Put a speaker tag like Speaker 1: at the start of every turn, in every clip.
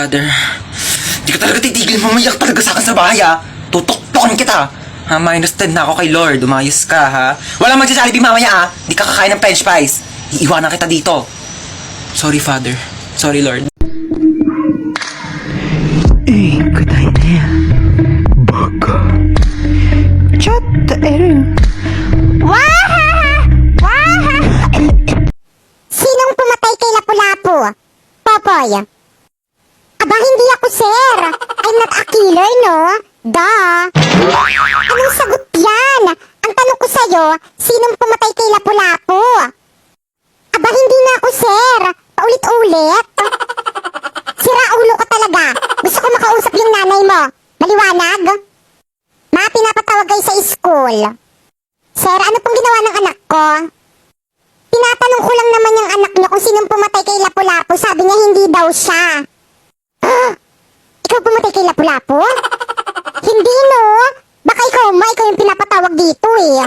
Speaker 1: Father. Hindi ka talaga titigil. Mamayak talaga sa akin sa bahay, ha? Tutok-tokan kita. Ha, minus 10 na ako kay Lord. Umayos ka, ha? Walang magsasalibing mamaya, ha? Hindi ka kakain ng french fries. Iiwanan kita dito. Sorry, Father. Sorry, Lord.
Speaker 2: Good idea. Baka. Chat,
Speaker 3: Sinong pumatay kay Lapu-Lapu? Popoy. Aba, hindi ako, sir. I'm not a killer, no? Anong sagot yan? Ang tanong ko sa'yo, sinong pumatay kay Lapu-Lapu? Aba, hindi na ako, sir. Paulit-ulit. Sira ulo ka talaga. Gusto ko makausap yung nanay mo. Maliwanag? Ma, pinapatawag kayo sa school. Sir, ano pong ginawa ng anak ko? Tinatanong ko lang naman yung anak niya kung sinong pumatay kay Lapu-Lapu. Sabi niya hindi daw siya. Ikaw pumatay kay Lapu-Lapu? Hindi, no? Baka ikaw yung pinapatawag dito, eh.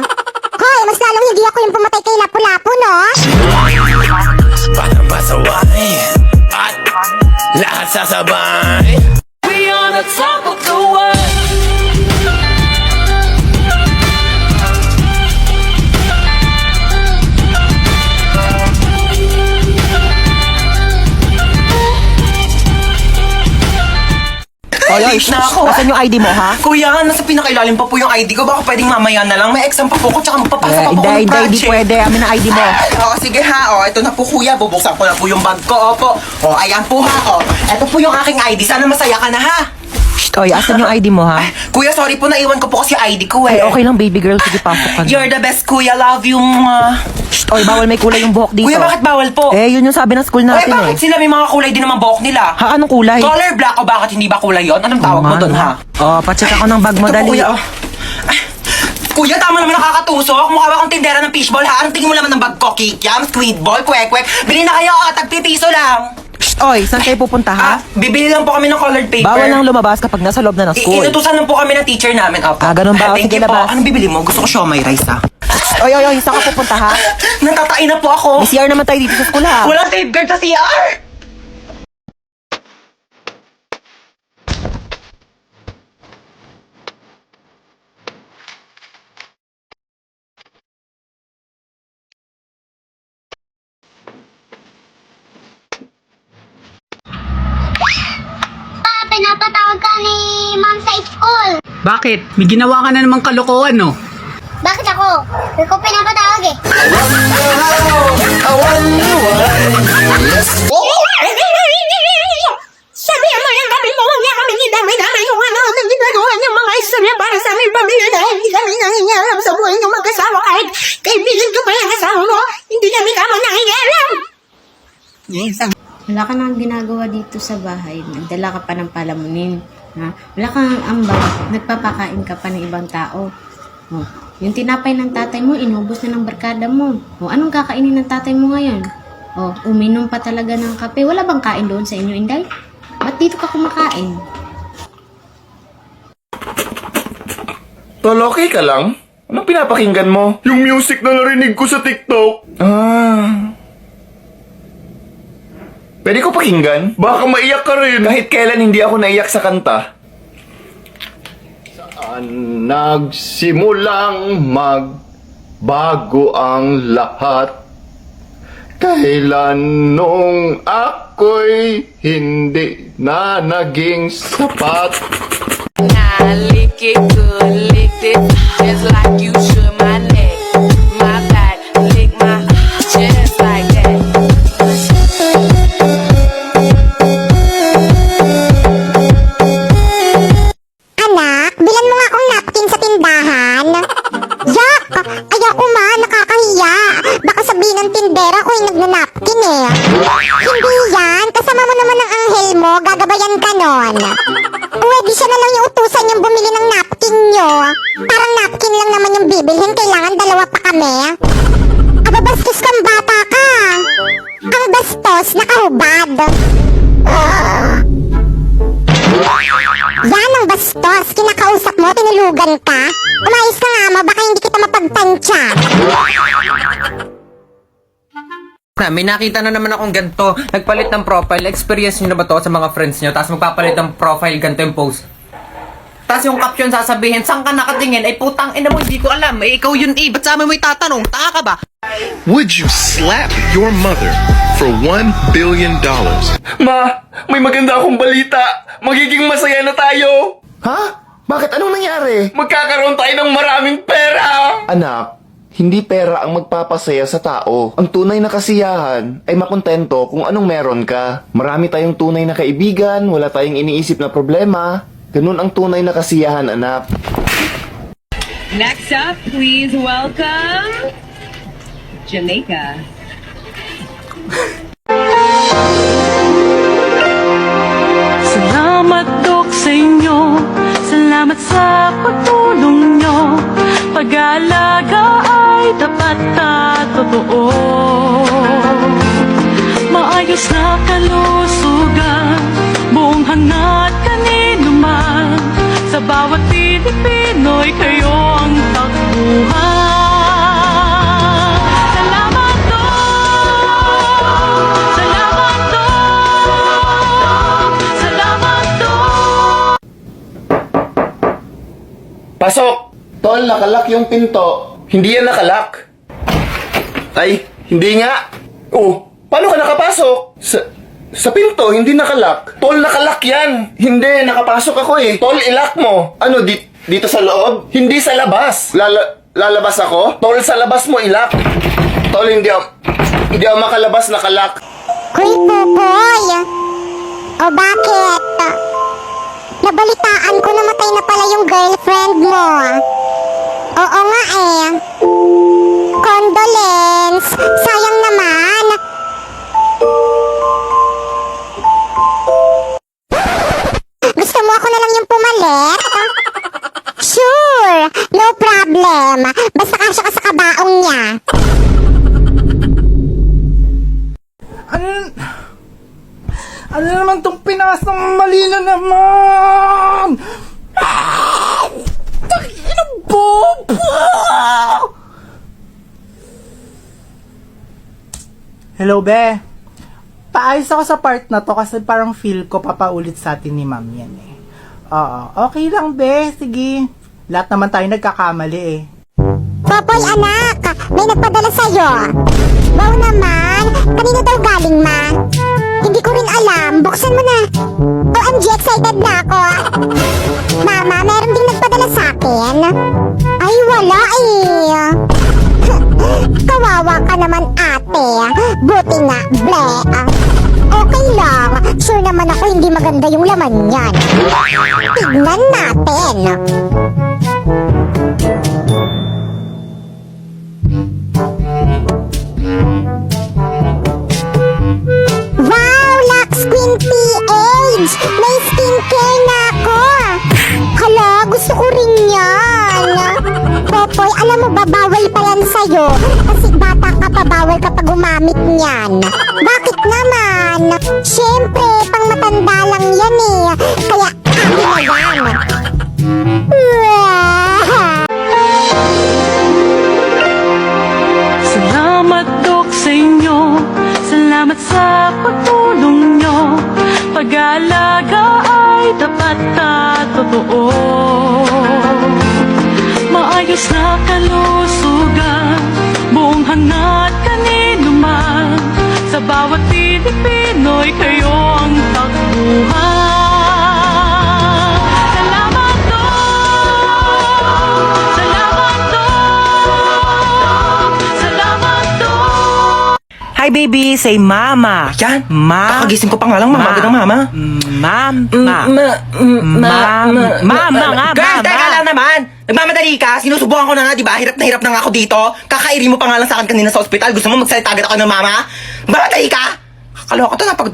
Speaker 3: Hoy, mas lalong hindi ako yung pumatay kay Lapu-Lapu, no?
Speaker 4: Para masaway at lahat sasabay. We on the top of the world.
Speaker 2: Oy,
Speaker 1: Late na ako.
Speaker 2: asan yung ID mo, ha?
Speaker 1: Kuya, nasa pinakailalim pa po yung ID ko. Baka pwedeng mamaya na lang. May exam pa po ko, tsaka magpapasa pa po ko ng
Speaker 2: Hindi
Speaker 1: project.
Speaker 2: pwede. Amin ang ID mo.
Speaker 1: Oo, sige ha. Ito na po kuya. Bubuksan ko na po yung bag ko. Opo. Ayan po ha. Ito po yung aking ID. Sana masaya ka na ha.
Speaker 2: Oy, asan yung ID mo, ha?
Speaker 1: Kuya, sorry po. Naiwan ko po kasi ID ko eh.
Speaker 2: Ay, okay lang, baby girl. Sige, pasok ka na.
Speaker 1: You're the best, kuya. Love you.
Speaker 2: Oy, bawal may kulay yung buhok dito.
Speaker 1: Kuya, bakit bawal po?
Speaker 2: Yun yung sabi ng school natin,
Speaker 1: bakit sila may mga kulay din naman buhok nila?
Speaker 2: Ha, anong kulay?
Speaker 1: Color black o bakit hindi ba kulay yon? Anong tawag mo doon, ha?
Speaker 2: Pacheck ako ng bag mo,
Speaker 1: Ito po,
Speaker 2: dali.
Speaker 1: kuya, Ay, kuya, tama naman nakakatusok. Mukha ba akong tindera ng fishball, ha? Anong tingin mo naman ng bag ko? Kikiam, squid ball, kwek-kwek. Bili na kayo, tagpipiso lang.
Speaker 2: Oy, saan kayo pupunta, ha?
Speaker 1: Bibili lang po kami ng colored paper.
Speaker 2: Bawal lang lumabas kapag nasa loob na ng school.
Speaker 1: Inutusan lang po kami ng teacher namin, opo.
Speaker 2: Ganun ba?
Speaker 1: Thank
Speaker 2: Sige,
Speaker 1: you po.
Speaker 2: labas.
Speaker 1: Anong bibili mo? Gusto ko siomay rice, ha?
Speaker 2: Oy, saan ka pupunta, ha?
Speaker 1: Natatain na po ako.
Speaker 2: May CR naman tayo dito sa school, ha?
Speaker 1: Walang safeguard sa CR!
Speaker 3: Pinapatawag ka ni ma'am sa school.
Speaker 5: Bakit? May ginawa ka na namang kalokohan, no?
Speaker 3: Bakit ako? Hindi ko pinapatawag eh.
Speaker 6: Sabihan mo yung kami mo, huwag kami dinamay-damay yung ano, ang ginagawa niyong mga istorya para sa aming pamilya dahil hindi kami nangingialam sa buhay niyong mag-asawa kahit kaibigan ko pa yung asawa mo, hindi kami kamo nangingialam. Yes,
Speaker 7: Wala ka nang ginagawa dito sa bahay. Nagdala ka pa ng palamunin. Ha? Wala kang ambag. Nagpapakain ka pa ng ibang tao. Oh, yung tinapay ng tatay mo, inubos na ng barkada mo. Oh, anong kakainin ng tatay mo ngayon? Oh, uminom pa talaga ng kape. Wala bang kain doon sa inyo, Inday? Ba't dito ka kumakain?
Speaker 8: Tol, okay ka lang? Anong pinapakinggan mo? Yung music na narinig ko sa TikTok. Pwede ko pakinggan? Baka maiyak ka rin. Kahit kailan hindi ako naiyak sa kanta. Saan nagsimulang magbago ang lahat? Kailan nung ako'y hindi na naging sapat?
Speaker 9: I lick it good, lick it just like you should. My neck, my back, lick my just like that.
Speaker 3: Anak, bilan mo nga akong napkin sa tindahan. Yak! Ayoko ma, nakakahiya. Baka sabihin ng tindera ko yung nagnanapkin eh. Hindi yan, kasama mo naman ang anghel mo, gagabayan ka nun. Pwede siya na lang yung utusan yung bumili ng napkin nyo. Parang napkin lang naman yung bibilhin, kailangan dalawa pa kami. Aba, bastos kang bata ka. Ang bastos, nakahubad. Yan ang bastos, kinakausap mo, tinulugan ka. Umayos ka nga mo, baka hindi kita mapagtansya.
Speaker 1: May nakita na naman akong ganito. Nagpalit ng profile. Experience nyo na ba to sa mga friends nyo? Tapos magpapalit ng profile, ganito yung post. Tapos yung caption sasabihin, saan ka nakatingin? Ay putang ina mo, hindi ko alam. Eh, ikaw yun eh. Ba't sa amin mo itatanong? Taka ka ba?
Speaker 10: Would you slap your mother for $1 billion?
Speaker 8: Ma, may maganda akong balita. Magiging masaya na tayo.
Speaker 11: Ha? Bakit? Anong nangyari?
Speaker 8: Magkakaroon tayo ng maraming pera.
Speaker 11: Anak, hindi pera ang magpapasaya sa tao. Ang tunay na kasiyahan ay makontento kung anong meron ka. Marami tayong tunay na kaibigan, wala tayong iniisip na problema. Ganun ang tunay na kasiyahan, anak.
Speaker 9: Next up, please welcome Jamaica.
Speaker 12: Salamat, Dok, sa inyo. Salamat sa pagtulong nyo. Pag-aalaga ay tapat at totoo. Maayos na kalusugan, buong hangat kanino man. Sa bawat Pilipino'y kayo ang takbuhan. Salamat, Dok! Salamat, Dok! Salamat, Dok!
Speaker 8: Pasok!
Speaker 11: Tol, nakalak yung pinto.
Speaker 8: Hindi yan nakalak. Ay, hindi nga. Oh, paano ka nakapasok? Sa pinto, hindi nakalak. Tol, nakalak yan. Hindi, nakapasok ako eh. Tol, ilak mo. Ano, dito sa loob? Hindi sa labas. Lalabas ako? Tol, sa labas mo ilak. Tol, hindi ako makalabas, nakalak.
Speaker 3: Hoy, Popoy! O bakit? Nabalitaan ko namatay na pala yung girlfriend mo. Oo nga eh. Condolence! Sayang naman. Gusto mo ako na lang yung pumalit? Sure! No problem. Basta kasya ka sa kabaong niya.
Speaker 2: Ano naman tong pinas ng mali na naman? Takina Bob! Hello, Be. Paayos ako sa part na to kasi parang feel ko papaulit sa atin ni Ma'am yan eh. Oo, okay lang, Be. Sige. Lahat naman tayo nagkakamali eh.
Speaker 3: Popoy, anak! May nagpadala sa'yo. Wow naman! Kanina daw galing, ma? Hindi ko rin alam. Buksan mo na. OMG, excited na ako. Mama, meron ding nagpadala sa akin. Ay, wala eh. Kawawa ka naman, ate. Buti nga, ble. Okay lang. Sure naman ako hindi maganda yung laman niyan. Tignan natin. Wow, Lux Queen PH! May skincare na ako! Hala, gusto ko rin yan! Popoy, alam mo ba, bawal pa yan sa'yo. Kasi bata ka pa, bawal ka pa gumamit niyan. Bakit naman? Siyempre, pang matanda lang yan eh. Kaya, akin na yan.
Speaker 12: Salamat, Dok, sa inyo. Salamat sa pagtulong nyo. Pag-aalaga ay tapat at totoo. Maayos na kalusugan, buong hangat kanino man. Sa bawat Pilipino'y kayo ang takbuhan. Salamat, Dok! Salamat, Dok! Salamat, Dok!
Speaker 2: Hi, baby. Say mama.
Speaker 1: Yan.
Speaker 2: Ma.
Speaker 1: Kakagising ko pa nga lang, mama. Agad ng mama.
Speaker 2: Mama nga,
Speaker 1: Girl,
Speaker 2: mama.
Speaker 1: teka lang naman. Nagmamadali ka. Sinusubukan ko na nga, di ba? Hirap na nga ako dito. Kakairi mo pa nga lang sa akin kanina sa ospital. Gusto mo magsalita agad ako ng mama? Nagmamadali ka. Kakaloka to na pag...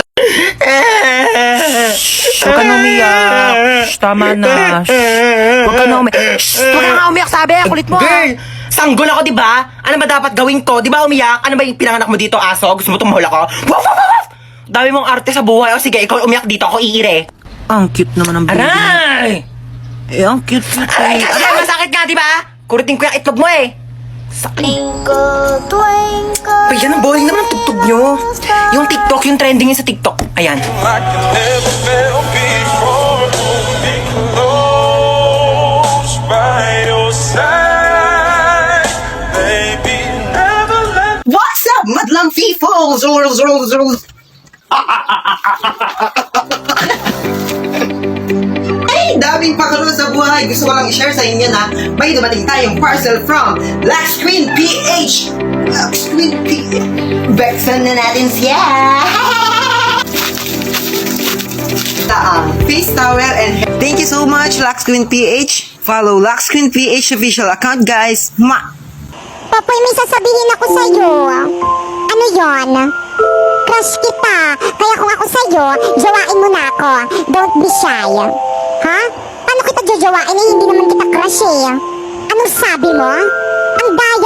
Speaker 2: Huwag ka na umiyak. Shh, tama na. Shh. Huwag ka na umiyak. Shh, huwag ka nga umiyak, sabi. Kulit mo.
Speaker 1: Girl, sanggol ako, di ba? Ano ba dapat gawin ko? Di ba umiyak? Ano ba yung pinanganak mo dito, aso? Gusto mo tumahol ako? Woof, woof, woof! Dami mong arte sa buhay. O sige, ikaw umiyak dito. Ako iire.
Speaker 2: Ang cute naman ng baby.
Speaker 1: Aray!
Speaker 2: Eh, ang cute.
Speaker 1: Aray, kasi masakit nga, di ba? Kuritin ko yung itlog mo eh.
Speaker 3: Twinkle, twinkle.
Speaker 1: Ay, yan ang boring naman ang tugtog nyo. Yung TikTok, yung trending yun sa TikTok. Ayan.
Speaker 6: What's up, madlang people? Ay, daming pakalo sa buhay. Gusto ko lang i-share sa inyo na may dumating tayong parcel from Lux Queen PH. Lux Queen PH. Beksan na natin siya. Ang face towel and thank you so much, Lux Queen PH. Follow Lux Queen PH official account, guys.
Speaker 3: Papoy, may sasabihin ako sa'yo. Ano yon? Crush kita. Kaya kung ako sa'yo, jawain mo na ako. Don't be shy. Ha? Paano kita jajawain eh? Hindi naman kita crush eh. Anong sabi mo? Ang daya